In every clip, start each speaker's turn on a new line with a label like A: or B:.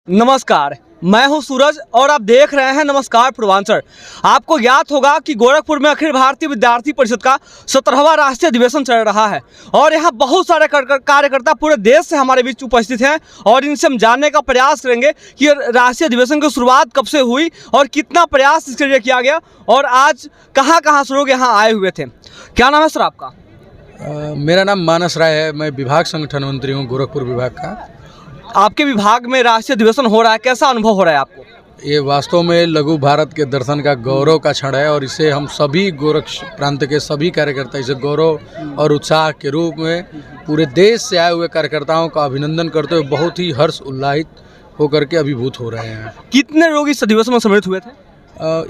A: नमस्कार, मैं हूं सूरज और आप देख रहे हैं नमस्कार पूर्वांचल। आपको याद होगा कि गोरखपुर में अखिल भारतीय विद्यार्थी परिषद का 17वां राष्ट्रीय अधिवेशन चल रहा है और यहां बहुत सारे कार्यकर्ता पूरे देश से हमारे बीच उपस्थित हैं और इनसे हम जानने का प्रयास करेंगे कि राष्ट्रीय अधिवेशन की शुरुआत कब से हुई और कितना प्रयास इसके लिए किया गया और आज कहाँ से लोग यहाँ आए हुए थे। क्या नाम है सर आपका?
B: मेरा नाम मानस राय है। मैं विभाग संगठन मंत्री हूँ गोरखपुर विभाग का।
A: आपके विभाग में राष्ट्रीय अधिवेशन हो रहा है, कैसा अनुभव हो रहा है आपको?
B: ये वास्तव में लघु भारत के दर्शन का गौरव का क्षण है और इसे हम सभी गोरख प्रांत के सभी कार्यकर्ता इसे गौरव और उत्साह के रूप में पूरे देश से आए हुए कार्यकर्ताओं का अभिनंदन करते हुए बहुत ही हर्ष उल्लासित होकर के अभिभूत हो रहे हैं।
A: कितने लोग इस अधिवेशन में सम्मिलित हुए थे?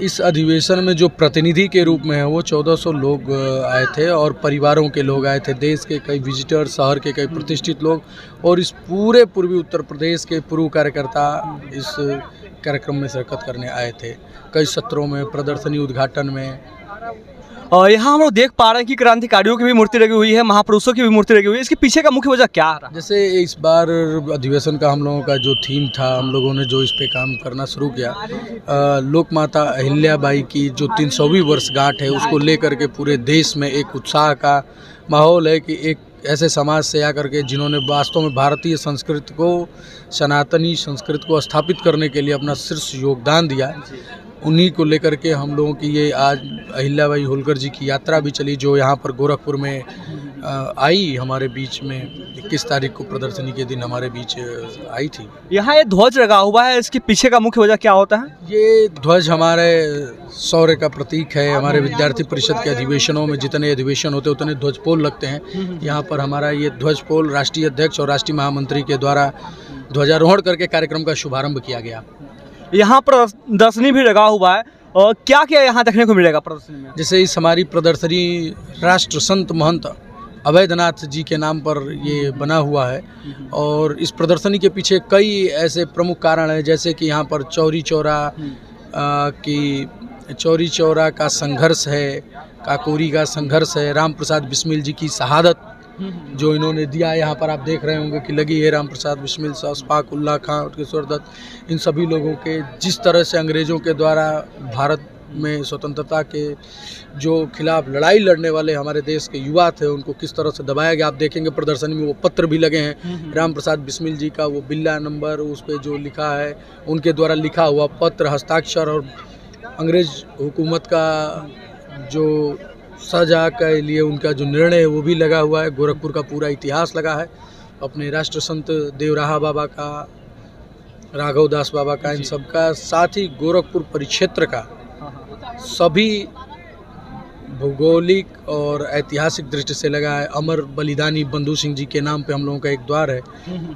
B: इस अधिवेशन में जो प्रतिनिधि के रूप में है वो 1400 लोग आए थे और परिवारों के लोग आए थे, देश के कई विजिटर, शहर के कई प्रतिष्ठित लोग और इस पूरे पूर्वी उत्तर प्रदेश के पूर्व कार्यकर्ता इस कार्यक्रम में शिरकत करने आए थे। कई सत्रों में, प्रदर्शनी उद्घाटन में।
A: और यहाँ हम लोग देख पा रहे हैं कि क्रांतिकारियों की भी मूर्ति लगी हुई है, महापुरुषों की भी मूर्ति लगी हुई है। इसके पीछे का मुख्य वजह क्या रहा?
B: जैसे इस बार अधिवेशन का हम लोगों का जो थीम था, हम लोगों ने जो इस पे काम करना शुरू किया, लोक माता अहिल्याबाई की जो 300वीं वर्षगांठ है उसको लेकर के पूरे देश में एक उत्साह का माहौल है कि एक ऐसे समाज से आकर के जिन्होंने वास्तव में भारतीय संस्कृति को, सनातनी संस्कृति को स्थापित करने के लिए अपना शीर्ष योगदान दिया, उन्हीं को लेकर के हम लोगों की ये आज अहिल्याबाई होलकर जी की यात्रा भी चली जो यहाँ पर गोरखपुर में आई हमारे बीच में 21 तारीख को प्रदर्शनी के दिन हमारे बीच आई थी।
A: यहाँ ये ध्वज लगा हुआ है, इसके पीछे का मुख्य वजह क्या होता है?
B: ये ध्वज हमारे शौर्य का प्रतीक है। हमारे विद्यार्थी परिषद के अधिवेशनों में जितने अधिवेशन होते उतने ध्वज पोल लगते हैं। यहाँ पर हमारा ये ध्वज पोल राष्ट्रीय अध्यक्ष और राष्ट्रीय महामंत्री के द्वारा ध्वजारोहण करके कार्यक्रम का शुभारंभ किया गया।
A: यहाँ प्रदर्शनी भी लगा हुआ है और क्या क्या यहाँ देखने को मिलेगा प्रदर्शनी में?
B: जैसे इस हमारी प्रदर्शनी राष्ट्र संत महंत अवैधनाथ जी के नाम पर ये बना हुआ है और इस प्रदर्शनी के पीछे कई ऐसे प्रमुख कारण हैं, जैसे कि यहाँ पर चौरी चौरा का संघर्ष है, काकोरी का संघर्ष है, राम प्रसाद बिस्मिल जी की शहादत जो इन्होंने दिया। यहाँ पर आप देख रहे होंगे कि लगी है राम प्रसाद बिस्मिल, अशफाक उल्लाह खां और किशोर दत्त, इन सभी लोगों के जिस तरह से अंग्रेज़ों के द्वारा भारत में स्वतंत्रता के जो खिलाफ लड़ाई लड़ने वाले हमारे देश के युवा थे उनको किस तरह से दबाया गया। आप देखेंगे प्रदर्शनी में वो पत्र भी लगे हैं, राम प्रसाद बिस्मिल जी का वो बिल्ला नंबर, उस पर जो लिखा है उनके द्वारा लिखा हुआ पत्र, हस्ताक्षर और अंग्रेज़ हुकूमत का जो सजा के लिए उनका जो निर्णय है वो भी लगा हुआ है। गोरखपुर का पूरा इतिहास लगा है, अपने राष्ट्र संत देवराहा बाबा का, राघव दास बाबा का, इन सब का, साथ ही गोरखपुर परिक्षेत्र का सभी भौगोलिक और ऐतिहासिक दृष्टि से लगा है। अमर बलिदानी बंधु सिंह जी के नाम पे हम लोगों का एक द्वार है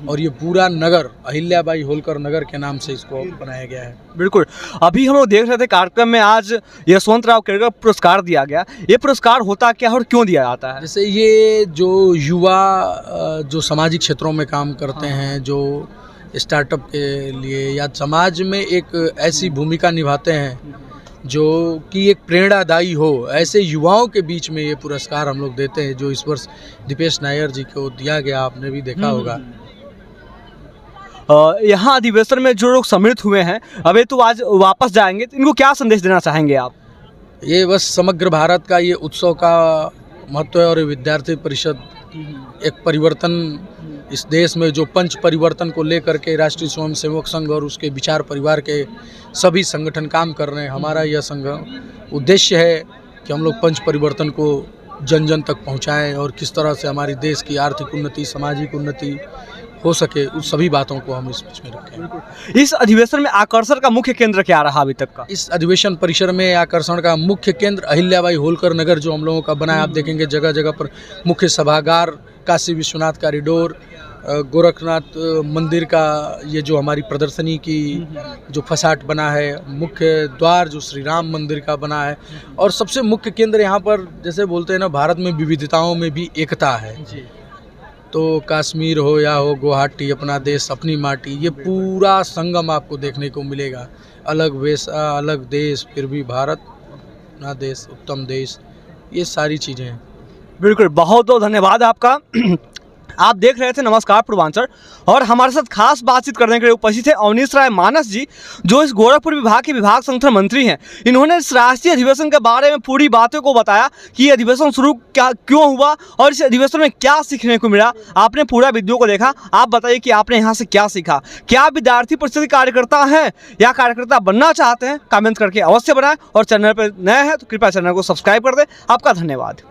B: और ये पूरा नगर अहिल्याबाई होलकर नगर के नाम से इसको बनाया गया है।
A: बिल्कुल, अभी हम लोग देख रहे थे कार्यक्रम में आज यशवंतराव केरकर पुरस्कार दिया गया। ये पुरस्कार होता क्या और क्यों दिया जाता है?
B: जैसे ये जो युवा जो सामाजिक क्षेत्रों में काम करते हैं, जो स्टार्टअप के लिए या समाज में एक ऐसी भूमिका निभाते हैं जो कि एक प्रेरणादायी हो, ऐसे युवाओं के बीच में ये पुरस्कार हम लोग देते हैं जो इस वर्ष दीपेश नायर जी को दिया गया, आपने भी देखा होगा।
A: यहाँ अधिवेशन में जो लोग सम्मिलित हुए हैं अभी तो आज वापस जाएंगे, तो इनको क्या संदेश देना चाहेंगे आप?
B: ये बस समग्र भारत का ये उत्सव का महत्व है और विद्यार्थी परिषद एक परिवर्तन इस देश में जो पंच परिवर्तन को लेकर के राष्ट्रीय स्वयंसेवक संघ और उसके विचार परिवार के सभी संगठन काम कर रहे हैं। हमारा यह संघ उद्देश्य है कि हम लोग पंच परिवर्तन को जन जन तक पहुंचाएं और किस तरह से हमारी देश की आर्थिक उन्नति, सामाजिक उन्नति हो सके, उस सभी बातों को हम इस बीच में रखें।
A: इस अधिवेशन में आकर्षण का मुख्य केंद्र क्या रहा अभी तक का?
B: इस अधिवेशन परिसर में आकर्षण का मुख्य केंद्र अहिल्याबाई होलकर नगर जो हम लोगों का बना है। आप देखेंगे जगह जगह पर मुख्य सभागार, काशी विश्वनाथ कॉरिडोर, गोरखनाथ मंदिर का ये जो हमारी प्रदर्शनी की जो फसाट बना है, मुख्य द्वार जो श्री राम मंदिर का बना है और सबसे मुख्य केंद्र यहाँ पर जैसे बोलते हैं ना, भारत में विविधताओं में भी एकता है जी। तो कश्मीर हो या हो गुवाहाटी, अपना देश अपनी माटी, ये पूरा संगम आपको देखने को मिलेगा। अलग वेशा, अलग देश, फिर भी भारत अपना देश, उत्तम देश, ये सारी चीज़ें हैं।
A: बिल्कुल, बहुत बहुत धन्यवाद आपका। आप देख रहे थे नमस्कार पूर्वांचल और हमारे साथ खास बातचीत करने के लिए उपस्थित है अवनीश राय मानस जी, जो इस गोरखपुर विभाग के विभाग संगठन मंत्री हैं। इन्होंने इस राष्ट्रीय अधिवेशन के बारे में पूरी बातों को बताया कि ये अधिवेशन शुरू क्यों हुआ और इस अधिवेशन में क्या सीखने को मिला। आपने पूरा वीडियो को देखा, आप बताइए कि आपने यहाँ से क्या सीखा। क्या विद्यार्थी परिषद के कार्यकर्ता हैं या कार्यकर्ता बनना चाहते हैं? कमेंट करके अवश्य बनाएं और चैनल पर नए हैं तो कृपया चैनल को सब्सक्राइब कर दें। आपका धन्यवाद।